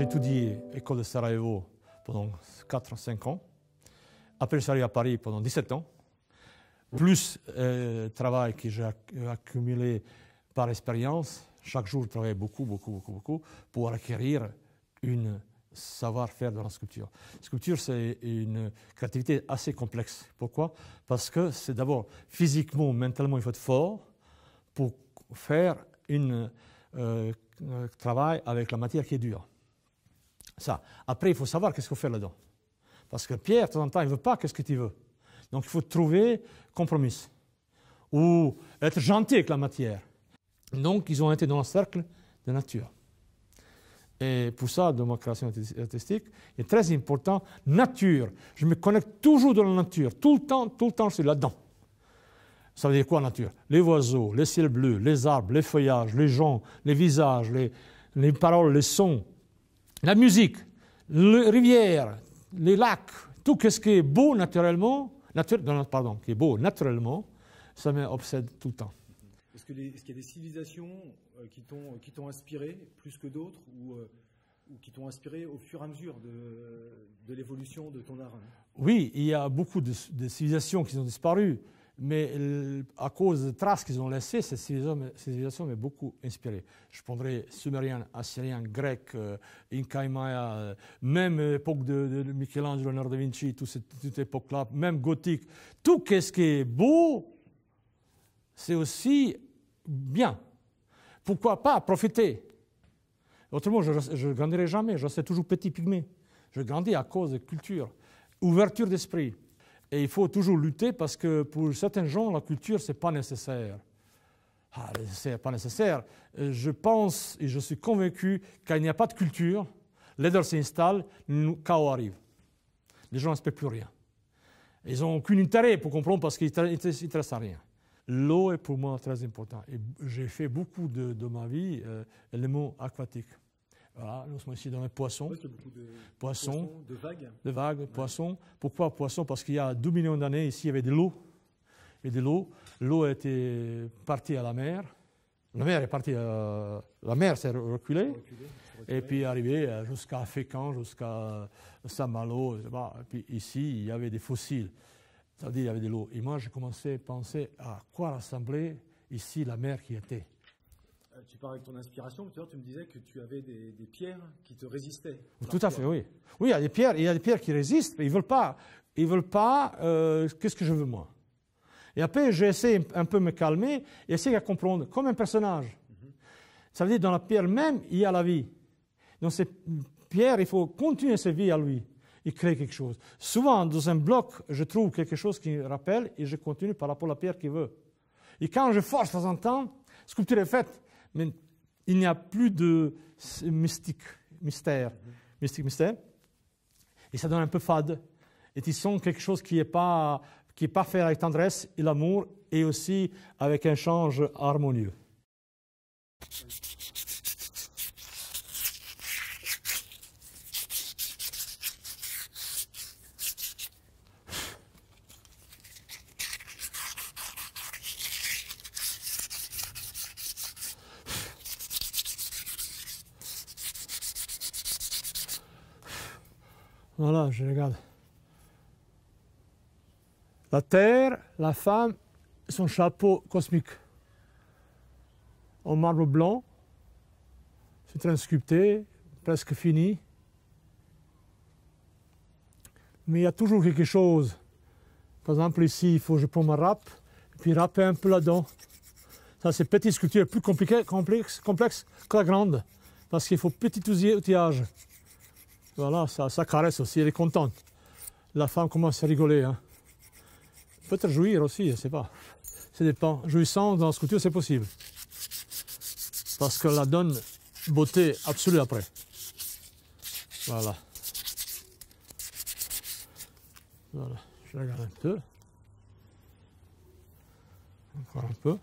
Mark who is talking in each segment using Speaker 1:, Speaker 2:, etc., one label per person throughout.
Speaker 1: étudié à l'école de Sarajevo pendant 4-5 ans. Après, je suis arrivé à Paris pendant 17 ans. Plus le travail que j'ai accumulé par expérience. Chaque jour, je travaillais beaucoup pour acquérir un savoir-faire dans la sculpture. La sculpture, c'est une créativité assez complexe. Pourquoi? Parce que c'est d'abord physiquement, mentalement, il faut être fort pour faire un travail avec la matière qui est dure. Ça. Après, il faut savoir qu'est-ce qu'il faut faire là-dedans. Parce que Pierre, de temps en temps, il ne veut pas qu'est-ce que tu veux. Donc, il faut trouver compromis. Ou être gentil avec la matière. Donc, ils ont été dans le cercle de nature. Et pour ça, dans ma création artistique, il est très important, nature. Je me connecte toujours dans la nature. Tout le temps, je suis là-dedans. Ça veut dire quoi, nature? Les oiseaux, les ciels bleus, les arbres, les feuillages, les gens, les visages, les paroles, les sons, la musique, les rivières, les lacs, tout ce qui est beau naturellement, qui est beau naturellement, ça m'obsède tout le temps.
Speaker 2: Est-ce qu'il y a des civilisations qui t'ont inspiré plus que d'autres ou qui t'ont inspiré au fur et à mesure de l'évolution de ton art?
Speaker 1: Oui, il y a beaucoup de civilisations qui ont disparu, mais à cause des traces qu'ils ont laissées, ces civilisations m'ont beaucoup inspiré. Je prendrais sumérien, assyrien, grec, Inca et Maya, même l'époque de Michel-Angelo, Léonard da Vinci, toute époque-là, même gothique. Tout ce qui est beau, c'est aussi bien. Pourquoi pas profiter? Autrement, je ne grandirai jamais. Je reste toujours petit pygmée. Je grandis à cause de culture, ouverture d'esprit. Et il faut toujours lutter parce que pour certains gens, la culture, ce n'est pas nécessaire. C'est pas nécessaire. Je pense et je suis convaincu qu'il n'y a pas de culture. L'aider s'installe, le chaos arrive. Les gens n'espèrent plus rien. Ils n'ont aucun intérêt pour comprendre parce qu'ils ne s'intéressent à rien. L'eau est pour moi très important. Et j'ai fait beaucoup de ma vie éléments aquatiques. Voilà, nous sommes ici dans les poissons.
Speaker 2: Oui, il y a beaucoup de poissons, de vagues.
Speaker 1: De vagues, poissons. Pourquoi poissons? Parce qu'il y a 2 millions d'années, ici, il y avait de l'eau. Et de l'eau. L'eau était partie à la mer. La mer est partie la mer s'est reculée. Et puis arrivée jusqu'à Fécamp, jusqu'à Saint-Malo. Et puis ici, il y avait des fossiles. Ça veut dire qu'il y avait de l'eau. Et moi, j'ai commencé à penser à quoi rassembler ici la mer qui était.
Speaker 2: Tu parles avec ton inspiration, tout à l'heure tu me disais que tu avais des pierres qui te résistaient.
Speaker 1: Tout à fait, oui. Oui, il y a des pierres qui résistent, mais ils ne veulent pas qu'est-ce que je veux moi. Et après, j'essaie un peu de me calmer et essayer de comprendre, comme un personnage. Ça veut dire dans la pierre même, il y a la vie. Dans ces pierres, il faut continuer sa vie à lui. Il crée quelque chose. Souvent, dans un bloc, je trouve quelque chose qui me rappelle et je continue par rapport à la pierre qu'il veut. Et quand je force de temps en temps, la sculpture est faite, mais il n'y a plus de mystère. Et ça donne un peu fade. Et ils sont quelque chose qui n'est pas fait avec tendresse et l'amour, et aussi avec un change harmonieux. Voilà, je regarde. La Terre, la femme, son chapeau cosmique. En marbre blanc, c'est très sculpté, presque fini. Mais il y a toujours quelque chose. Par exemple, ici, il faut que je prenne ma râpe, et puis râper un peu là-dedans. Ça, c'est petite sculpture, plus complexe que la grande, parce qu'il faut petit outillage. Voilà, ça caresse aussi, elle est contente. La femme commence à rigoler. Hein. Peut-être jouir aussi, je ne sais pas. Ça dépend. Jouissance dans la sculpture, c'est possible. Parce que la donne beauté absolue après. Voilà. Voilà, je regarde un peu. Encore un peu.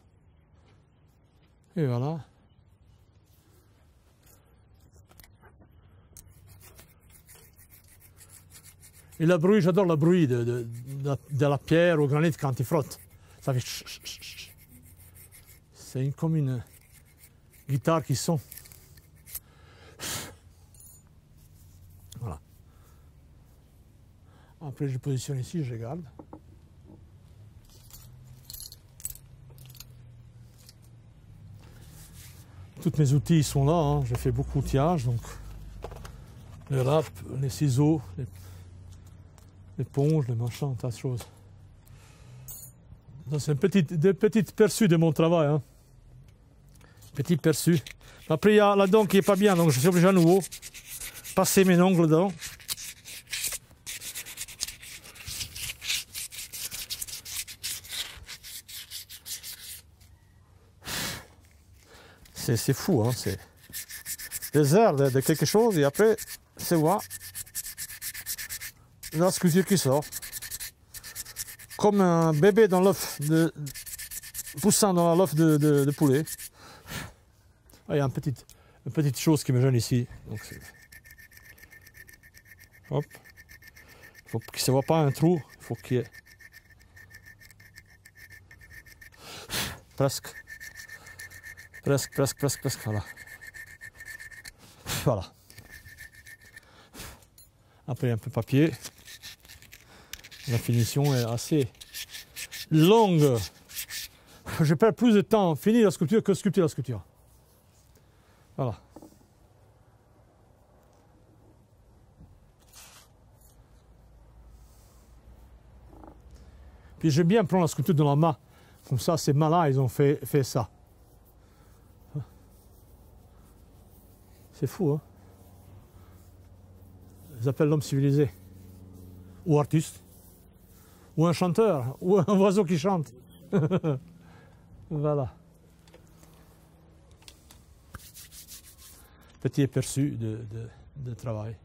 Speaker 1: Et voilà. Et le bruit, j'adore le bruit de la pierre au granit quand il frotte. Ça fait ch. C'est comme une guitare qui sonne. Après, je positionne ici, je garde. Tous mes outils sont là, hein. J'ai fait beaucoup d'outillage, donc les râpes, les ciseaux, l'éponge, les machins, un tas de choses. C'est un petit perçu de mon travail. Hein. Petit perçu. Après, il y a la dent qui n'est pas bien, donc je suis obligé à nouveau passer mes ongles dedans. C'est fou, hein, c'est des airs de quelque chose et après, c'est voir la sculpture qui sort. Comme un bébé dans l'œuf, poussant dans l'œuf de poulet. Ah, il y a une petite chose qui me gêne ici. Donc hop. Il faut qu'il ne se voit pas un trou, il faut qu'il y ait presque, voilà. Voilà. Après un peu de papier. La finition est assez longue. Je perds plus de temps à finir la sculpture que sculpter la sculpture. Voilà. Puis j'aime bien prendre la sculpture dans la main. Comme ça, ces mains-là, ils ont fait ça. C'est fou, hein? Ils appellent l'homme civilisé. Ou artiste. Ou un chanteur. Ou un oiseau qui chante. Voilà. Petit aperçu de travail.